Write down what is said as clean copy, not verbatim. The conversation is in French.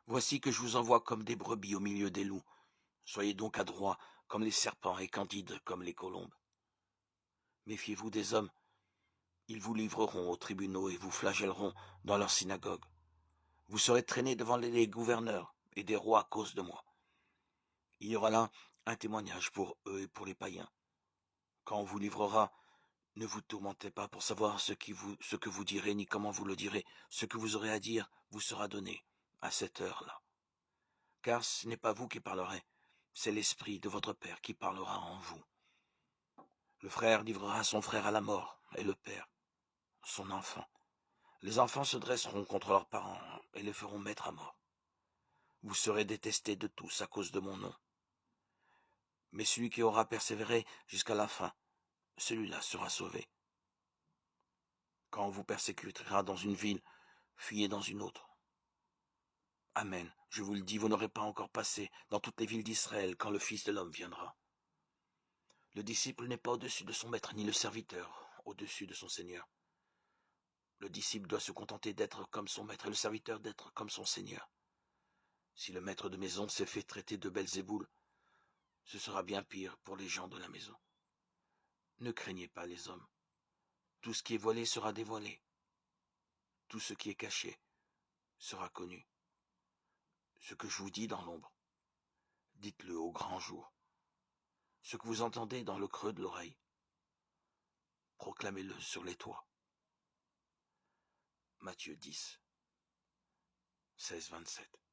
Voici que je vous envoie comme des brebis au milieu des loups. Soyez donc adroits comme les serpents et candides comme les colombes. Méfiez-vous des hommes, ils vous livreront aux tribunaux et vous flagelleront dans leurs synagogues. Vous serez traînés devant les gouverneurs et des rois à cause de moi. Il y aura là un témoignage pour eux et pour les païens. Quand on vous livrera, ne vous tourmentez pas pour savoir ce que vous direz ni comment vous le direz. Ce que vous aurez à dire vous sera donné à cette heure-là. Car ce n'est pas vous qui parlerez, c'est l'Esprit de votre Père qui parlera en vous. Le frère livrera son frère à la mort, et le père son enfant. Les enfants se dresseront contre leurs parents et les feront mettre à mort. Vous serez détestés de tous à cause de mon nom. Mais celui qui aura persévéré jusqu'à la fin, celui-là sera sauvé. Quand on vous persécutera dans une ville, fuyez dans une autre. Amen, je vous le dis, vous n'aurez pas encore passé dans toutes les villes d'Israël quand le Fils de l'homme viendra. Le disciple n'est pas au-dessus de son maître, ni le serviteur au-dessus de son Seigneur. Le disciple doit se contenter d'être comme son maître et le serviteur d'être comme son Seigneur. Si le maître de maison s'est fait traiter de Belzéboul, ce sera bien pire pour les gens de la maison. Ne craignez pas les hommes. Tout ce qui est voilé sera dévoilé. Tout ce qui est caché sera connu. Ce que je vous dis dans l'ombre, dites-le au grand jour. Ce que vous entendez dans le creux de l'oreille, proclamez-le sur les toits. Matthieu 10, 16-27.